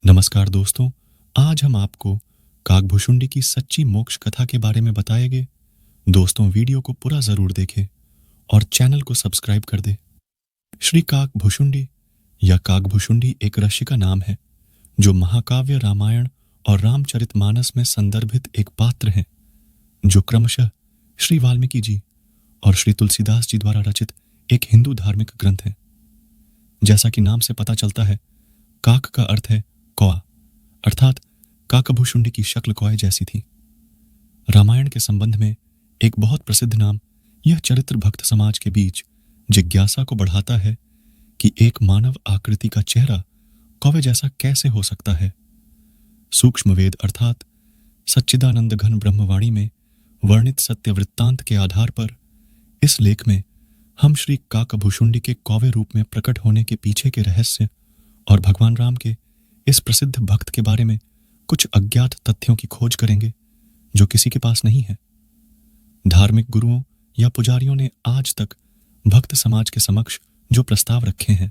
नमस्कार दोस्तों। आज हम आपको काकभुशुंडी की सच्ची मोक्ष कथा के बारे में बताएंगे। दोस्तों, वीडियो को पूरा जरूर देखें और चैनल को सब्सक्राइब कर दें। श्री काकभुशुंडी या काकभुशुंडी एक ऋषि का नाम है जो महाकाव्य रामायण और रामचरितमानस में संदर्भित एक पात्र हैं, जो क्रमशः श्री वाल्मीकि जी और श्री तुलसीदास जी द्वारा रचित एक हिंदू धार्मिक ग्रंथ है। जैसा कि नाम से पता चलता है, काक का अर्थ है कौआ, अर्थात काकभुशुंडी की शक्ल कौए जैसी थी। रामायण के संबंध में एक बहुत प्रसिद्ध नाम यह चरित्र भक्त समाज के बीच जिज्ञासा को बढ़ाता है कि एक मानव आकृति का चेहरा कौवे जैसा कैसे हो सकता है। सूक्ष्म वेद अर्थात सच्चिदानंद घन ब्रह्मवाणी में वर्णित सत्य वृत्तांत के आधार पर इस लेख में हम श्री काकभुशुंडी के कौवे रूप में प्रकट होने के पीछे के रहस्य और भगवान राम के इस प्रसिद्ध भक्त के बारे में कुछ अज्ञात तथ्यों की खोज करेंगे जो किसी के पास नहीं है। धार्मिक गुरुओं या पुजारियों ने आज तक भक्त समाज के समक्ष जो प्रस्ताव रखे हैं।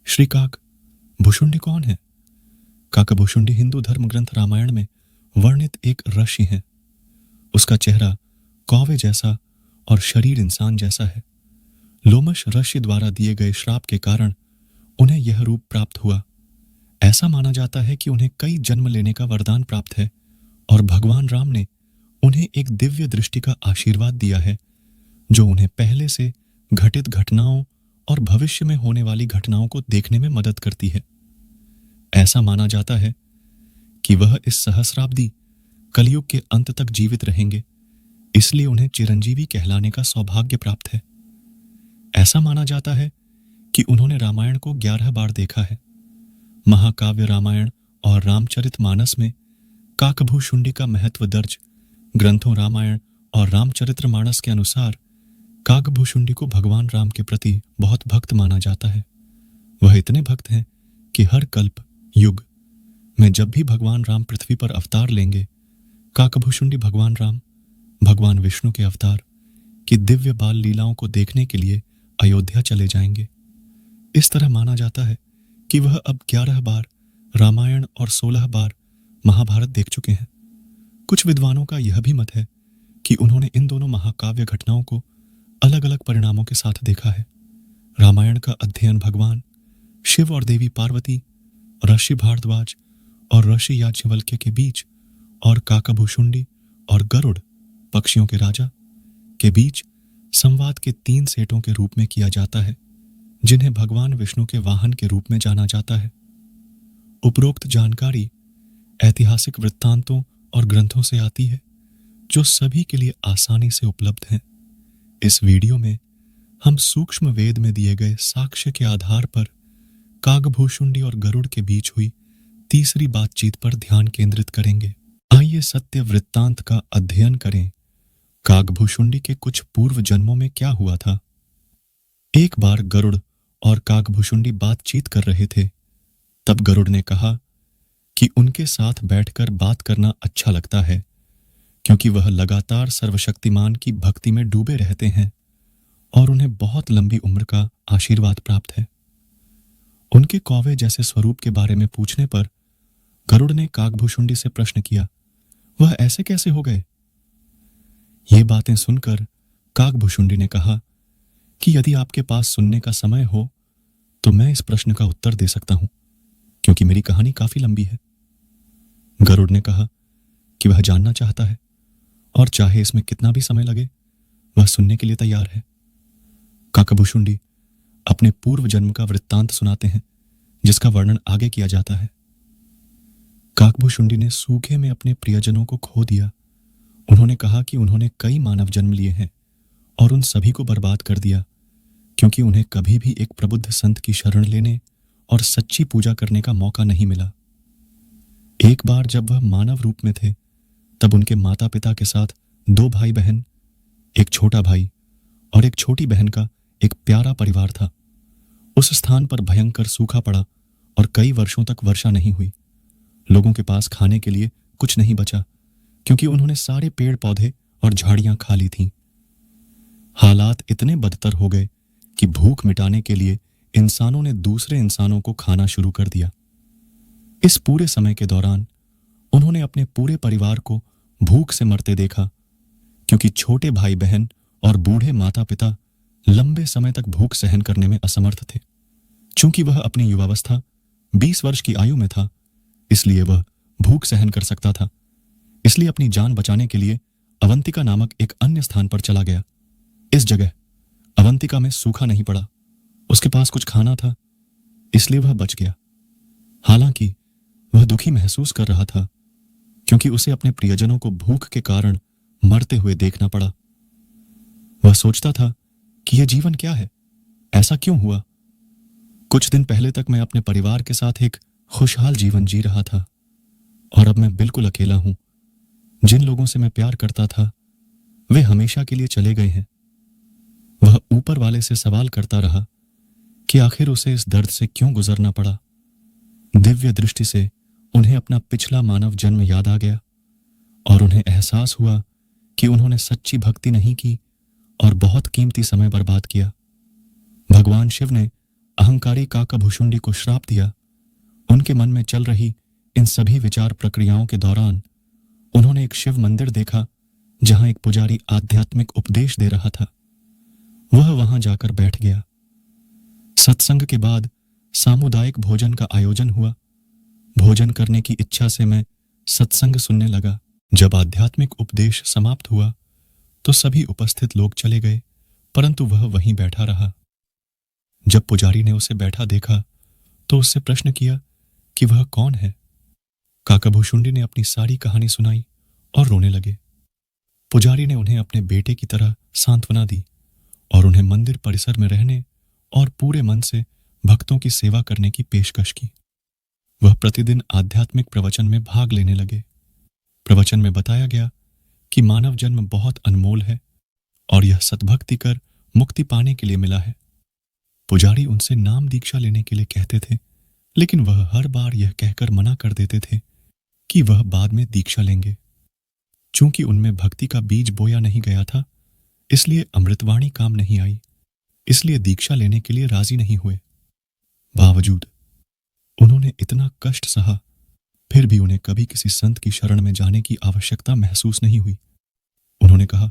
श्री काकभुशुंडी कौन है? काकभुशुंडी हिंदू धर्म ग्रंथ रामायण में वर्णित एक ऋषि है। उसका चेहरा कौवे जैसा और शरीर इंसान जैसा है। लोमश ऋषि द्वारा दिए गए श्राप के कारण उन्हें यह रूप प्राप्त हुआ। ऐसा माना जाता है कि उन्हें कई जन्म लेने का वरदान प्राप्त है और भगवान राम ने उन्हें एक दिव्य दृष्टि का आशीर्वाद दिया है, जो उन्हें पहले से घटित घटनाओं और भविष्य में होने वाली घटनाओं को देखने में मदद करती है। ऐसा माना जाता है कि वह इस सहस्राब्दी कलयुग के अंत तक जीवित रहेंगे, इसलिए उन्हें चिरंजीवी कहलाने का सौभाग्य प्राप्त है। ऐसा माना जाता है कि उन्होंने रामायण को 11 बार देखा है। महाकाव्य रामायण और रामचरितमानस में काकभुशुंडी का महत्व दर्ज ग्रंथों रामायण और रामचरितमानस के अनुसार काकभुशुंडी को भगवान राम के प्रति बहुत भक्त माना जाता है। वह इतने भक्त हैं कि हर कल्प युग में जब भी भगवान राम पृथ्वी पर अवतार लेंगे, काकभुशुंडी भगवान राम भगवान विष्णु के अवतार की दिव्य बाल लीलाओं को देखने के लिए अयोध्या चले जाएंगे। इस तरह माना जाता है कि वह अब 11 बार रामायण और 16 बार महाभारत देख चुके हैं। कुछ विद्वानों का यह भी मत है कि उन्होंने इन दोनों महाकाव्य घटनाओं को अलग अलग परिणामों के साथ देखा है। रामायण का अध्ययन भगवान शिव और देवी पार्वती, ऋषि भारद्वाज और ऋषि याज्ञवल्क्य के बीच और काकभुशुंडी और गरुड़ पक्षियों के राजा के बीच संवाद के 3 सेटों के रूप में किया जाता है, जिन्हें भगवान विष्णु के वाहन के रूप में जाना जाता है। उपरोक्त जानकारी ऐतिहासिक वृत्तांतों और ग्रंथों से आती है, जो सभी के लिए आसानी से उपलब्ध हैं। इस वीडियो में हम सूक्ष्म वेद में दिए गए साक्ष्य के आधार पर काकभुशुंडी और गरुड़ के बीच हुई तीसरी बातचीत पर ध्यान केंद्रित करेंगे। आइए सत्य वृत्तांत का अध्ययन करें। काकभुशुंडी के कुछ पूर्व जन्मों में क्या हुआ था? एक बार गरुड़ और काकभुशुंडी बातचीत कर रहे थे। तब गरुड़ ने कहा कि उनके साथ बैठकर बात करना अच्छा लगता है, क्योंकि वह लगातार सर्वशक्तिमान की भक्ति में डूबे रहते हैं और उन्हें बहुत लंबी उम्र का आशीर्वाद प्राप्त है। उनके कौवे जैसे स्वरूप के बारे में पूछने पर गरुड़ ने काकभुशुंडी से प्रश्न किया, वह ऐसे कैसे हो गए? ये बातें सुनकर काकभुशुंडी ने कहा कि यदि आपके पास सुनने का समय हो तो मैं इस प्रश्न का उत्तर दे सकता हूं, क्योंकि मेरी कहानी काफी लंबी है। गरुड़ ने कहा कि वह जानना चाहता है और चाहे इसमें कितना भी समय लगे, वह सुनने के लिए तैयार है। काकभुशुंडी अपने पूर्व जन्म का वृत्तांत सुनाते हैं, जिसका वर्णन आगे किया जाता है। काकभुशुंडी ने सूखे में अपने प्रियजनों को खो दिया। उन्होंने कहा कि उन्होंने कई मानव जन्म लिए हैं और उन सभी को बर्बाद कर दिया, क्योंकि उन्हें कभी भी एक प्रबुद्ध संत की शरण लेने और सच्ची पूजा करने का मौका नहीं मिला। एक बार जब वह मानव रूप में थे, तब उनके माता पिता के साथ 2 भाई बहन, एक छोटा भाई और एक छोटी बहन का एक प्यारा परिवार था। उस स्थान पर भयंकर सूखा पड़ा और कई वर्षों तक वर्षा नहीं हुई। लोगों के पास खाने के लिए कुछ नहीं बचा, क्योंकि उन्होंने सारे पेड़ पौधे और झाड़ियां खा ली थीं। हालात इतने बदतर हो गए कि भूख मिटाने के लिए इंसानों ने दूसरे इंसानों को खाना शुरू कर दिया। इस पूरे समय के दौरान उन्होंने अपने पूरे परिवार को भूख से मरते देखा, क्योंकि छोटे भाई बहन और बूढ़े माता पिता लंबे समय तक भूख सहन करने में असमर्थ थे। चूंकि वह अपनी युवावस्था 20 वर्ष की आयु में था, इसलिए वह भूख सहन कर सकता था। इसलिए अपनी जान बचाने के लिए अवंतिका नामक एक अन्य स्थान पर चला गया। इस जगह अवंतिका में सूखा नहीं पड़ा, उसके पास कुछ खाना था, इसलिए वह बच गया। हालांकि वह दुखी महसूस कर रहा था, क्योंकि उसे अपने प्रियजनों को भूख के कारण मरते हुए देखना पड़ा। वह सोचता था कि यह जीवन क्या है, ऐसा क्यों हुआ। कुछ दिन पहले तक मैं अपने परिवार के साथ एक खुशहाल जीवन जी रहा था, और अब मैं बिल्कुल अकेला हूं। जिन लोगों से मैं प्यार करता था वे हमेशा के लिए चले गए हैं। वह ऊपर वाले से सवाल करता रहा कि आखिर उसे इस दर्द से क्यों गुजरना पड़ा। दिव्य दृष्टि से उन्हें अपना पिछला मानव जन्म याद आ गया, और उन्हें एहसास हुआ कि उन्होंने सच्ची भक्ति नहीं की और बहुत कीमती समय बर्बाद किया। भगवान शिव ने अहंकारी काकाभुशुंडी को श्राप दिया। उनके मन में चल रही इन सभी विचार प्रक्रियाओं के दौरान उन्होंने एक शिव मंदिर देखा, जहां एक पुजारी आध्यात्मिक उपदेश दे रहा था। वह वहां जाकर बैठ गया। सत्संग के बाद सामुदायिक भोजन का आयोजन हुआ। भोजन करने की इच्छा से मैं सत्संग सुनने लगा। जब आध्यात्मिक उपदेश समाप्त हुआ तो सभी उपस्थित लोग चले गए, परंतु वह वहीं बैठा रहा। जब पुजारी ने उसे बैठा देखा तो उससे प्रश्न किया कि वह कौन है। काकाभुशुंडी ने अपनी सारी कहानी सुनाई और रोने लगे। पुजारी ने उन्हें अपने बेटे की तरह सांत्वना दी और उन्हें मंदिर परिसर में रहने और पूरे मन से भक्तों की सेवा करने की पेशकश की। वह प्रतिदिन आध्यात्मिक प्रवचन में भाग लेने लगे। प्रवचन में बताया गया कि मानव जन्म बहुत अनमोल है और यह सद्भक्ति कर मुक्ति पाने के लिए मिला है। पुजारी उनसे नाम दीक्षा लेने के लिए कहते थे, लेकिन वह हर बार यह कहकर मना कर देते थे कि वह बाद में दीक्षा लेंगे। चूंकि उनमें भक्ति का बीज बोया नहीं गया था, इसलिए अमृतवाणी काम नहीं आई, इसलिए दीक्षा लेने के लिए राजी नहीं हुए। बावजूद उन्होंने इतना कष्ट सहा, फिर भी उन्हें कभी किसी संत की शरण में जाने की आवश्यकता महसूस नहीं हुई। उन्होंने कहा,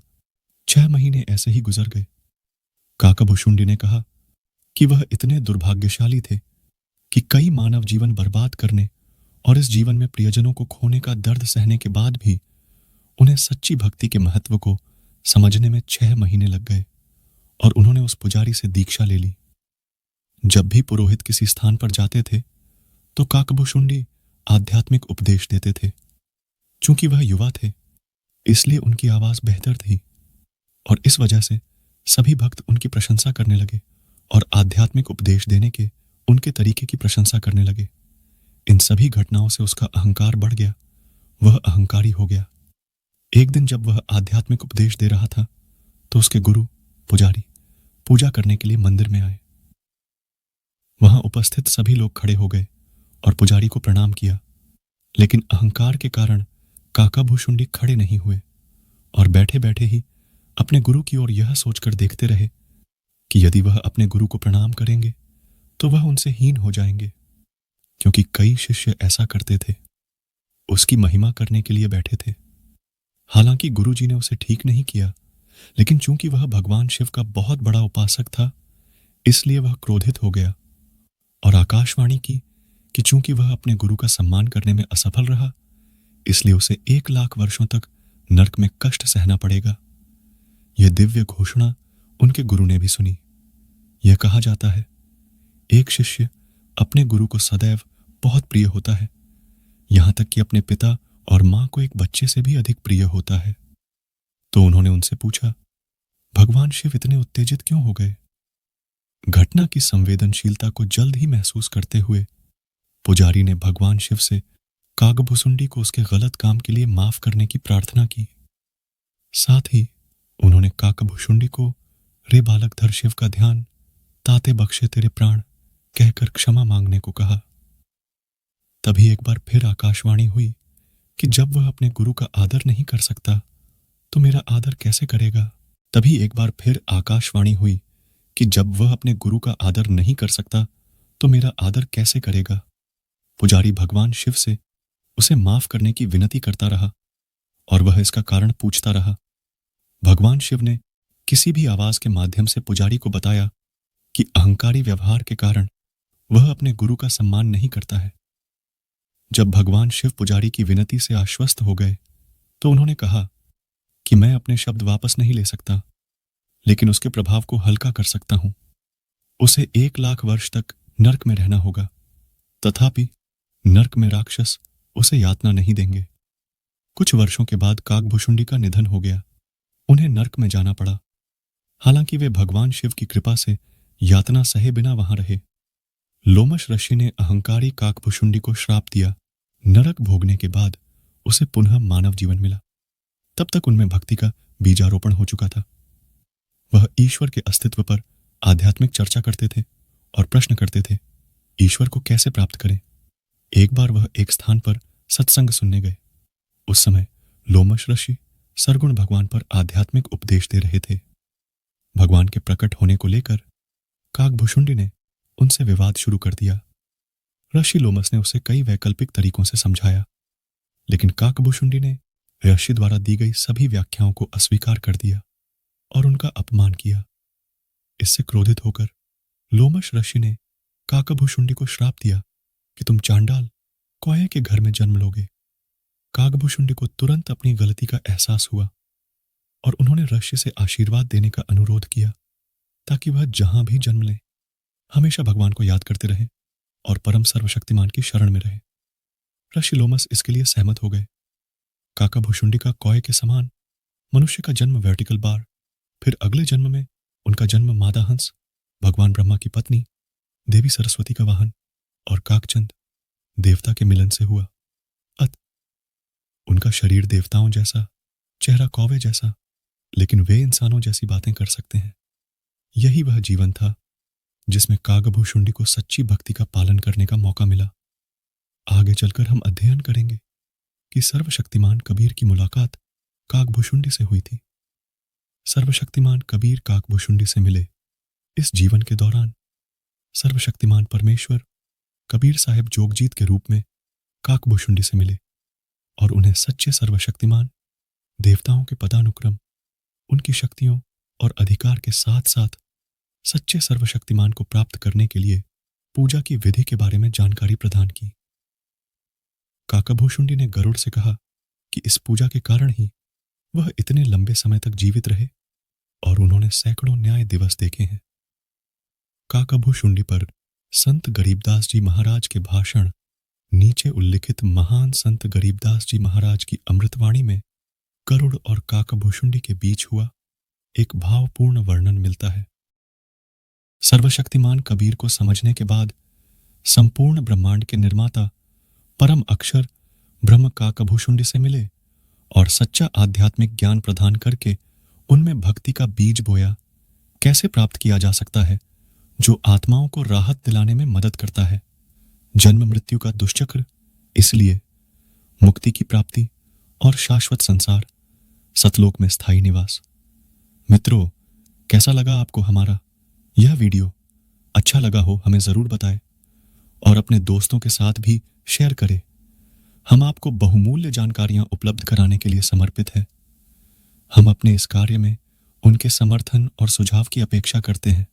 6 महीने ऐसे ही गुजर गए। काकाभुशुंडी ने कहा कि वह इतने दुर्भाग्यशाली थे कि कई मानव जीवन बर्बाद करने और इस जीवन में प्रियजनों को खोने का दर्द सहने के बाद भी उन्हें सच्ची भक्ति के महत्व को समझने में 6 महीने लग गए, और उन्होंने उस पुजारी से दीक्षा ले ली। जब भी पुरोहित किसी स्थान पर जाते थे तो काकाभुशुंडी आध्यात्मिक उपदेश देते थे। चूंकि वह युवा थे, इसलिए उनकी आवाज बेहतर थी, और इस वजह से सभी भक्त उनकी प्रशंसा करने लगे और आध्यात्मिक उपदेश देने के उनके तरीके की प्रशंसा करने लगे। इन सभी घटनाओं से उसका अहंकार बढ़ गया, वह अहंकारी हो गया। एक दिन जब वह आध्यात्मिक उपदेश दे रहा था तो उसके गुरु पुजारी पूजा करने के लिए मंदिर में आए। वहां उपस्थित सभी लोग खड़े हो गए और पुजारी को प्रणाम किया, लेकिन अहंकार के कारण काकाभुशुंडी खड़े नहीं हुए और बैठे बैठे ही अपने गुरु की ओर यह सोचकर देखते रहे कि यदि वह अपने गुरु को प्रणाम करेंगे तो वह उनसे हीन हो जाएंगे, क्योंकि कई शिष्य ऐसा करते थे, उसकी महिमा करने के लिए बैठे थे। हालांकि गुरुजी ने उसे ठीक नहीं किया, लेकिन चूंकि वह भगवान शिव का बहुत बड़ा उपासक था, इसलिए वह क्रोधित हो गया और आकाशवाणी की कि चूंकि वह अपने गुरु का सम्मान करने में असफल रहा, इसलिए उसे 1 लाख वर्षों तक नरक में कष्ट सहना पड़ेगा। यह दिव्य घोषणा उनके गुरु ने भी सुनी। यह कहा जाता है, एक शिष्य अपने गुरु को सदैव बहुत प्रिय होता है, यहां तक कि अपने पिता और मां को एक बच्चे से भी अधिक प्रिय होता है। तो उन्होंने उनसे पूछा, भगवान शिव इतने उत्तेजित क्यों हो गए? घटना की संवेदनशीलता को जल्द ही महसूस करते हुए पुजारी ने भगवान शिव से काकाभुशुंडी को उसके गलत काम के लिए माफ करने की प्रार्थना की। साथ ही उन्होंने काकाभुशुंडी को, रे बालकधर शिव का ध्यान, ताते बख्शे तेरे प्राण कहकर क्षमा मांगने को कहा। तभी एक बार फिर आकाशवाणी हुई कि जब वह अपने गुरु का आदर नहीं कर सकता तो मेरा आदर कैसे करेगा। तभी एक बार फिर आकाशवाणी हुई कि जब वह अपने गुरु का आदर नहीं कर सकता तो मेरा आदर कैसे करेगा। पुजारी भगवान शिव से उसे माफ करने की विनती करता रहा और वह इसका कारण पूछता रहा। भगवान शिव ने किसी भी आवाज के माध्यम से पुजारी को बताया कि अहंकारी व्यवहार के कारण वह अपने गुरु का सम्मान नहीं करता है। जब भगवान शिव पुजारी की विनती से आश्वस्त हो गए तो उन्होंने कहा कि मैं अपने शब्द वापस नहीं ले सकता, लेकिन उसके प्रभाव को हल्का कर सकता हूं। उसे 1,00,000 वर्ष तक नर्क में रहना होगा, तथापि नर्क में राक्षस उसे यातना नहीं देंगे। कुछ वर्षों के बाद काकभुशुंडी का निधन हो गया। उन्हें नर्क में जाना पड़ा। हालांकि वे भगवान शिव की कृपा से यातना सहे बिना वहां रहे। लोमश ऋषि ने अहंकारी काकभुशुंडी को श्राप दिया। नरक भोगने के बाद उसे पुनः मानव जीवन मिला। तब तक उनमें भक्ति का बीजारोपण हो चुका था। वह ईश्वर के अस्तित्व पर आध्यात्मिक चर्चा करते थे और प्रश्न करते थे, ईश्वर को कैसे प्राप्त करें। एक बार वह एक स्थान पर सत्संग सुनने गए। उस समय लोमश ऋषि सरगुण भगवान पर आध्यात्मिक उपदेश दे रहे थे। भगवान के प्रकट होने को लेकर काकभुशुंडी ने उनसे विवाद शुरू कर दिया। ऋषि लोमस ने उसे कई वैकल्पिक तरीकों से समझाया, लेकिन काकभुशुंडी ने ऋषि द्वारा दी गई सभी व्याख्याओं को अस्वीकार कर दिया और उनका अपमान किया। इससे क्रोधित होकर लोमश ऋषि ने काकभुशुंडी को श्राप दिया कि तुम चांडाल कौए के घर में जन्म लोगे। काकभुशुंडी को तुरंत अपनी गलती का एहसास हुआ और उन्होंने ऋषि से आशीर्वाद देने का अनुरोध किया ताकि वह जहां भी जन्म ले हमेशा भगवान को याद करते रहे और परम सर्वशक्तिमान की शरण में रहे। ऋषि लोमस इसके लिए सहमत हो गए। काकभुशुंडी का कौए के समान मनुष्य का जन्म वर्टिकल बार, फिर अगले जन्म में उनका जन्म मादा हंस, भगवान ब्रह्मा की पत्नी, देवी सरस्वती का वाहन और काकचंद देवता के मिलन से हुआ। उनका शरीर देवताओं जैसा, चेहरा कौवे जैसा, लेकिन वे इंसानों जैसी बातें कर सकते हैं। यही वह जीवन था जिसमें काकभुशुंडी को सच्ची भक्ति का पालन करने का मौका मिला। आगे चलकर हम अध्ययन करेंगे कि सर्वशक्तिमान कबीर की मुलाकात काकभुशुंडी से हुई थी। सर्वशक्तिमान कबीर काकभुशुंडी से मिले। इस जीवन के दौरान सर्वशक्तिमान परमेश्वर कबीर साहिब जोगजीत के रूप में काकभुशुंडी से मिले और उन्हें सच्चे सर्वशक्तिमान देवताओं के पदानुक्रम, उनकी शक्तियों और अधिकार के साथ साथ सच्चे सर्वशक्तिमान को प्राप्त करने के लिए पूजा की विधि के बारे में जानकारी प्रदान की। काकभुशुंडी ने गरुड़ से कहा कि इस पूजा के कारण ही वह इतने लंबे समय तक जीवित रहे और उन्होंने सैकड़ों न्याय दिवस देखे हैं। काकभुशुंडी पर संत गरीबदास जी महाराज के भाषण नीचे उल्लिखित महान संत गरीबदास जी महाराज की अमृतवाणी में गरुड़ और काकभुशुंडी के बीच हुआ एक भावपूर्ण वर्णन मिलता है। सर्वशक्तिमान कबीर को समझने के बाद संपूर्ण ब्रह्मांड के निर्माता परम अक्षर ब्रह्म काकभुशुंडी से मिले और सच्चा आध्यात्मिक ज्ञान प्रदान करके उनमें भक्ति का बीज बोया। कैसे प्राप्त किया जा सकता है? जो आत्माओं को राहत दिलाने में मदद करता है। जन्म मृत्यु का दुष्चक्र, इसलिए मुक्ति की प्राप्ति और शाश्वत संसार, सतलोक में स्थायी निवास। मित्रों, कैसा लगा आपको हमारा यह वीडियो? अच्छा लगा हो हमें जरूर बताएं और अपने दोस्तों के साथ भी शेयर करें। हम आपको बहुमूल्य जानकारियां उपलब्ध कराने के लिए समर्पित हैं। हम अपने इस कार्य में उनके समर्थन और सुझाव की अपेक्षा करते हैं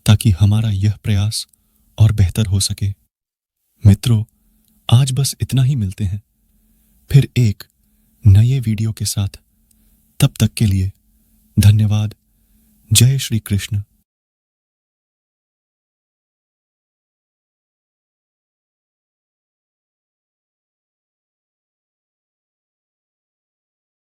ताकि हमारा यह प्रयास और बेहतर हो सके। मित्रों, आज बस इतना ही। मिलते हैं फिर एक नए वीडियो के साथ। तब तक के लिए धन्यवाद। जय श्री कृष्ण।